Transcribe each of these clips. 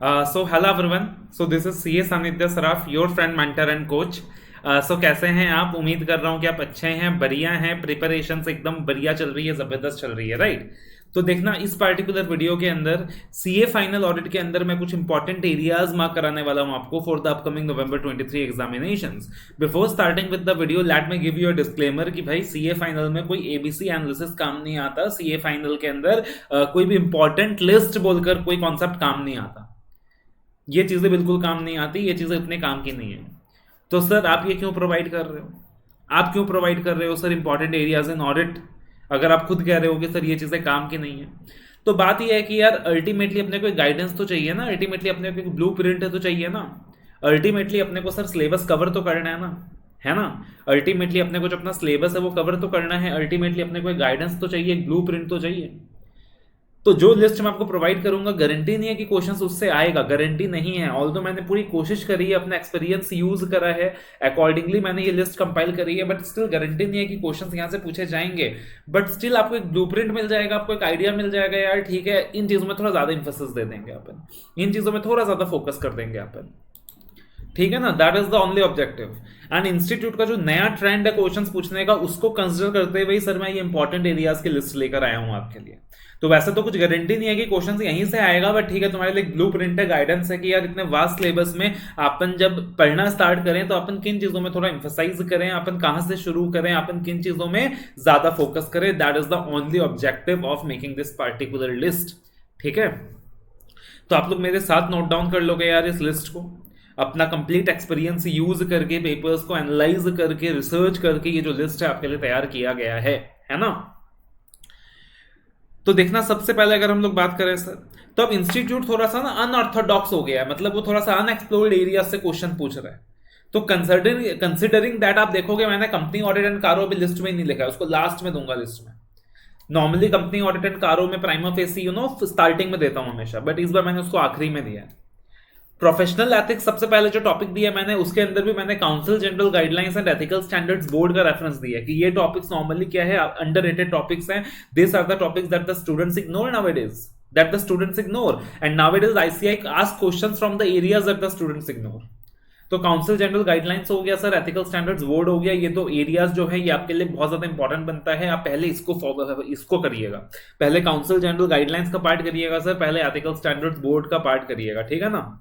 Hello everyone. So this is CA Sanidhya Saraf, your friend, mentor and coach. कैसे हैं आप? उम्मीद कर रहा हूँ कि आप अच्छे हैं, बढ़िया हैं, प्रिपरेशन एकदम बढ़िया चल रही है, ज़बरदस्त चल रही है, राइट? तो देखना इस पार्टिकुलर वीडियो के अंदर सीए फाइनल ऑडिट के अंदर मैं कुछ इंपॉर्टेंट एरियाज मार्क कराने वाला हूँ आपको for the upcoming November 23 examinations. Before starting with the video let me give you a disclaimer कि भाई सीए फाइनल में कोई एबीसी एनालिसिस काम नहीं आता। सीए फाइनल के अंदर कोई भी इंपॉर्टेंट लिस्ट बोलकर कोई कॉन्सेप्ट काम नहीं आता। ये चीज़ें बिल्कुल काम नहीं आती, ये चीज़ें इतने काम की नहीं है। तो सर आप ये क्यों प्रोवाइड कर रहे हो? आप क्यों प्रोवाइड कर रहे हो sir important areas in audit, अगर आप खुद कह रहे हो कि सर ये चीज़ें काम की नहीं है? तो बात ये है कि यार अल्टीमेटली अपने को एक गाइडेंस तो चाहिए ना, अल्टीमेटली अपने को एक ब्लू प्रिंट तो चाहिए ना, अल्टीमेटली अपने को सर सिलेबस कवर तो करना है ना, अल्टीमेटली अपने को जो अपना सिलेबस है वो कवर तो करना है, अल्टीमेटली अपने को एक गाइडेंस तो चाहिए, एक ब्लू प्रिंट तो चाहिए। तो जो लिस्ट मैं आपको प्रोवाइड करूंगा गारंटी नहीं है कि क्वेश्चंस उससे आएगा, गारंटी नहीं है। ऑल्दो मैंने पूरी कोशिश करी है, अपना एक्सपीरियंस यूज करा है, अकॉर्डिंगली मैंने ये लिस्ट कंपाइल करी है, बट स्टिल गारंटी नहीं है कि क्वेश्चंस यहाँ से पूछे जाएंगे। बट स्टिल आपको एक ब्लूप्रिंट मिल जाएगा, आपको एक आइडिया मिल जाएगा यार ठीक है, इन चीज़ों में थोड़ा ज़्यादा इंफोसिस दे देंगे अपन, इन चीज़ों में थोड़ा ज़्यादा फोकस कर देंगे अपन, ठीक है ना। That is the only objective. And institute का जो नया ट्रेंड है क्वेश्चंस पूछने का, उसको कंसिडर करते हुए सर मैं ये इंपॉर्टेंट एरियाज की लिस्ट लेकर आया हूं आपके लिए। तो वैसे तो कुछ गारंटी नहीं है कि क्वेश्चंस यहीं से आएगा, बट ठीक है, तुम्हारे लिए ब्लू प्रिंट है, गाइडेंस है कि यार इतने वास्ट सिलेबस में अपन जब पढ़ना स्टार्ट करें तो अपन किन चीजों में थोड़ा इंफोसाइज करें, अपन कहां से शुरू करें, अपन किन चीजों में ज्यादा फोकस करें। That is the only objective of making this particular list, ठीक है। तो आप लोग मेरे साथ नोट डाउन कर लोगे यार इस लिस्ट को, अपना कंप्लीट एक्सपीरियंस यूज करके, पेपर्स को एनालाइज करके, रिसर्च करके ये जो लिस्ट है आपके लिए तैयार किया गया है ना। तो देखना सबसे पहले अगर हम लोग बात करें सर, तो अब इंस्टीट्यूट थोड़ा सा ना अनऑर्थोडॉक्स हो गया है, मतलब वो थोड़ा सा अनएक्सप्लोर्ड एरिया से क्वेश्चन पूछ रहा है। तो कंसिडरिंग दैट आप देखोगे मैंने कंपनी ऑडिट एंड कारो भी लिस्ट में नहीं लिखा है, उसको लास्ट में दूंगा लिस्ट में। नॉर्मली कंपनी ऑडिट एंड कारो में प्राइमा फेसी स्टार्टिंग में देता हूं हमेशा, बट इस बार मैंने उसको आखिरी में दिया है। प्रोफेशनल एथिक्स सबसे पहले जो टॉपिक दिया मैंने, उसके अंदर भी मैंने council general guidelines and ethical standards board का रेफरेंस दिया है कि ये टॉपिक्स नॉर्मली क्या है, अंडररेटेड टॉपिक्स हैं। This are the topics that the students ignore nowadays, and nowadays ICI ask questions from the areas that the students ignore. तो council general guidelines हो गया सर, एथिकल स्टैंडर्ड्स बोर्ड हो गया, ये तो एरियाज जो है ये आपके लिए बहुत ज्यादा इंपॉर्टेंट बनता है। आप पहले इसको करिएगा, पहले काउंसिल जनरल गाइडलाइंस का पार्ट करिएगा सर, पहले एथिकल स्टैंडर्ड्स बोर्ड का पार्ट करिएगा, ठीक है ना।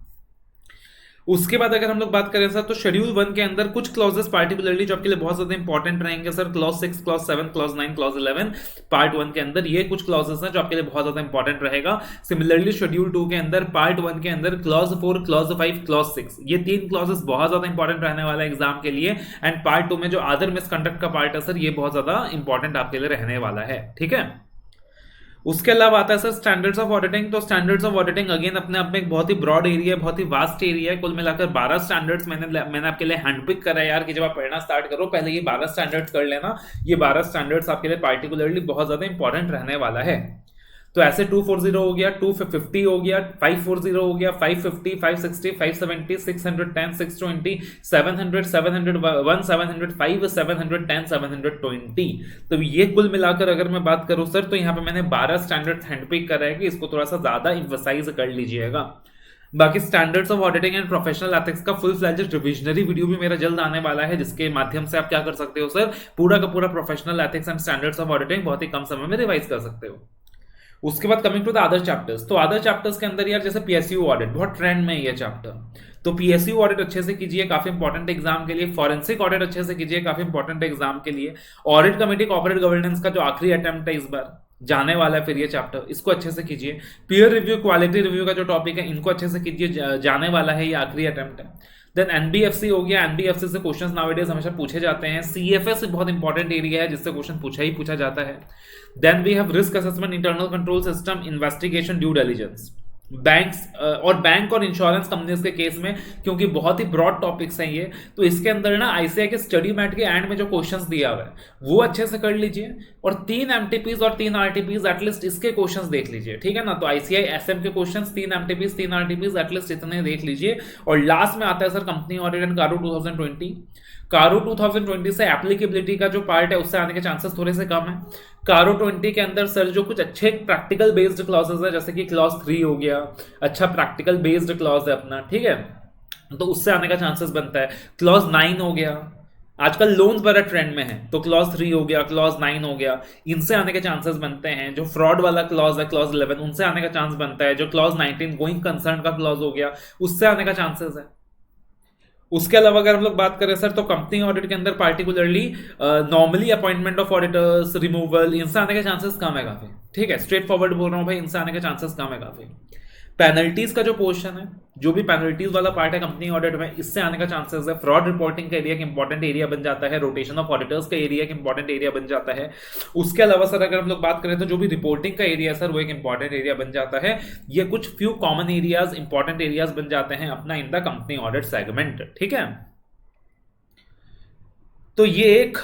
उसके बाद अगर हम लोग बात करें सर, तो शेड्यूल 1 के अंदर कुछ क्लॉजेस पार्टिकुलरली जो आपके लिए बहुत ज्यादा इंपॉर्टेंट रहेंगे sir, clause 6, clause 7, clause 9, clause 11 part 1 के अंदर ये कुछ क्लॉजेस हैं जो आपके लिए बहुत ज्यादा इंपॉर्टेंट रहेगा। सिमिलरली शेड्यूल 2 के अंदर पार्ट 1 के अंदर क्लॉज 4, क्लॉज 5, क्लॉज 6, ये 3 क्लॉजेस बहुत ज्यादा इंपॉर्टेंट रहने वाला है एग्जाम के लिए। एंड पार्ट 2 में जो अदर मिसकंडक्ट का पार्ट है सर, ये बहुत ज्यादा इंपॉर्टेंट आपके लिए रहने वाला है, ठीक है। उसके अलावा आता है सर स्टैंडर्ड्स ऑफ ऑडिटिंग। तो स्टैंडर्ड्स ऑफ ऑडिटिंग अगेन अपने आप में एक बहुत ही ब्रॉड एरिया है, बहुत ही वास्ट एरिया है। कुल मिलाकर 12 स्टैंडर्ड्स मैंने आपके लिए हैंडपिक करा है यार कि जब आप पढ़ना स्टार्ट करो पहले ये 12 स्टैंडर्ड्स कर लेना। ये 12 स्टैंडर्ड्स आपके लिए पार्टिकुलरली बहुत ज्यादा इंपॉर्टेंट रहने वाला है। तो ऐसे 240 हो गया, 250 हो गया, 540 हो गया, 550, 560, 570, 610, 620, 700, 701, 705, 710, 720। तो ये कुल मिलाकर अगर मैं बात करूं सर, तो यहाँ पे मैंने 12 स्टैंडर्ड हैंडपिक करा है कि इसको थोड़ा सा ज्यादा इन्फोसाइज कर लीजिएगा। बाकी standards of auditing and professional ethics का फुल फ्लैजेड रिविजनरी वीडियो भी मेरा जल्द आने वाला है, जिसके माध्यम से आप क्या कर सकते हो सर, पूरा का पूरा professional ethics and standards of auditing बहुत ही कम समय में रिवाइज कर सकते हो। उसके बाद coming to the other chapters, तो अदर चैप्टर्स के अंदर यार जैसे पीएसयू ऑडिट बहुत ट्रेंड में है ये चैप्टर, तो पीएसयू ऑडिट अच्छे से कीजिए, काफी इंपॉर्टेंट एग्जाम के लिए। फॉरेंसिक ऑडिट अच्छे से कीजिए, काफी इंपॉर्टेंट एग्जाम के लिए। ऑडिट कमेटी कॉर्पोरेट गवर्नेंस का जो आखिरी अटेम्प्ट है इस बार जाने वाला है फिर ये चैप्टर, इसको अच्छे से कीजिए। पीयर रिव्यू, क्वालिटी रिव्यू का जो टॉपिक है इनको अच्छे से कीजिए, जाने वाला है, ये आखिरी अटेम्प्ट है। देन एनबीएफसी हो गया, एनबीएफसी से क्वेश्चंस नाउअडेज हमेशा पूछे जाते हैं। सीएफएस बहुत इंपॉर्टेंट एरिया है जिससे क्वेश्चन पूछा जाता है। Then we have risk assessment, internal control system, investigation, due diligence. Bank और इंश्योरेंस कंपनीज के केस में, क्योंकि बहुत ही ब्रॉड टॉपिक्स हैं ये, तो इसके अंदर ना आईसीआई के स्टडी मैट के एंड में जो क्वेश्चंस दिया हुआ है वो अच्छे से कर लीजिए, और 3 एमटीपीज और 3 आरटीपीज एटलीस्ट इसके क्वेश्चंस देख लीजिए, ठीक है ना। तो आईसीआई एसएम के क्वेश्चंस 3 एमटीपीज 3 आरटीपीज एटलीस्ट इतने देख लीजिए। और लास्ट में आता है सर कंपनी ऑडिट एंड कारो 2020। कारो 2020 से एप्लीकेबिलिटी का जो पार्ट है उससे आने के चांसेस थोड़े से कम है। कारो 20 के अंदर सर जो कुछ अच्छे प्रैक्टिकल बेस्ड क्लॉजेस है, जैसे कि क्लॉज 3 हो गया, अच्छा प्रैक्टिकल बेस्ड क्लॉज है अपना, ठीक है, तो उससे आने का चांसेस बनता है। क्लॉज 9 हो गया, आजकल लोन्स बड़ा ट्रेंड में है, तो क्लॉज 3 हो गया, क्लॉज 9 हो गया, इनसे आने के चांसेस बनते हैं। जो फ्रॉड वाला क्लॉज है क्लॉज 11, उनसे आने का चांस बनता है। जो क्लॉज 19 गोइंग कंसर्न का क्लॉज हो गया, उससे आने का चांसेस है। उसके अलावा अगर हम लोग बात करें सर, तो कंपनी ऑडिट के अंदर particularly normally appointment of auditors, removal, इनसे आने के चांसेस कम है काफी, ठीक है, स्ट्रेट फॉरवर्ड बोल रहा हूँ भाई, इनसे आने के चांसेस कम है काफी। पेनल्टीज का जो पोर्शन है, जो भी पेनल्टीज वाला पार्ट है कंपनी ऑडिट में, इससे आने का चांसेस है। फ्रॉड रिपोर्टिंग का एरिया एक इंपॉर्टेंट एरिया बन जाता है, रोटेशन ऑफ ऑडिटर्स का एरिया एक इंपॉर्टेंट एरिया बन जाता है। उसके अलावा सर अगर हम लोग बात करें तो जो भी रिपोर्टिंग का एरिया है सर, वो एक इंपॉर्टेंट एरिया बन जाता है। ये कुछ few common areas, important areas बन जाते हैं अपना in the company audit segment, ठीक है। तो ये एक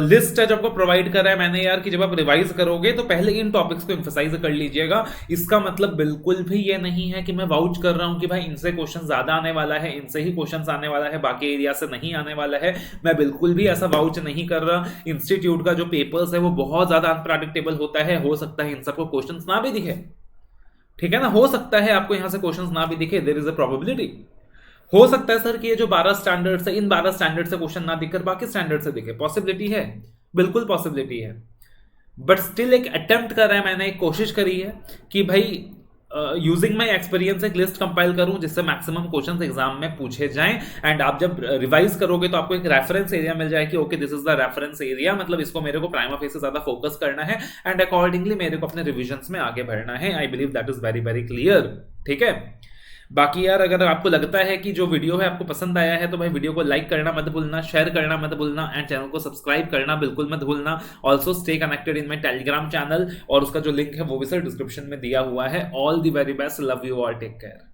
लिस्ट है जो आपको प्रोवाइड करा है मैंने यार, कि जब आप रिवाइज करोगे तो पहले इन टॉपिक्स को एम्फसाइज कर लीजिएगा। इसका मतलब बिल्कुल भी ये नहीं है कि मैं वाउच कर रहा हूं कि भाई इनसे क्वेश्चन ज्यादा आने वाला है, इनसे ही क्वेश्चन आने वाला है, बाकी एरिया से नहीं आने वाला है। मैं बिल्कुल भी ऐसा वाउच नहीं कर रहा। इंस्टीट्यूट का जो पेपर्स है वो बहुत ज्यादा अनप्रेडिक्टेबल होता है, हो सकता है इन सबको क्वेश्चन ना भी दिखे, ठीक है ना, हो सकता है आपको यहां से क्वेश्चन ना भी दिखे, देयर इज अ प्रोबेबिलिटी। हो सकता है सर कि ये जो 12 स्टैंडर्ड है, इन 12 स्टैंडर्ड से क्वेश्चन ना दिखकर बाकी स्टैंडर्ड से दिखे, पॉसिबिलिटी है, बिल्कुल पॉसिबिलिटी है। बट स्टिल एक अटेम्प्ट कर रहा है मैंने, एक कोशिश करी है कि भाई यूजिंग माई एक्सपीरियंस एक लिस्ट कंपाइल करूं जिससे मैक्सिमम क्वेश्चंस एग्जाम में पूछे जाएं। एंड आप जब रिवाइज करोगे तो आपको एक रेफरेंस एरिया मिल जाए कि okay this is the reference area, मतलब इसको मेरे को प्राइमा फेस से ज्यादा फोकस करना है एंड अकॉर्डिंगली मेरे को अपने रिविजन्स में आगे बढ़ना है। I believe that is very very clear, ठीक है। बाकी यार अगर आपको लगता है कि जो वीडियो है आपको पसंद आया है तो भाई वीडियो को लाइक करना मत भूलना, शेयर करना मत भूलना एंड चैनल को सब्सक्राइब करना बिल्कुल मत भूलना। Also stay connected in my Telegram channel, और उसका जो लिंक है वो भी सर डिस्क्रिप्शन में दिया हुआ है। All the very best, love you all, take care.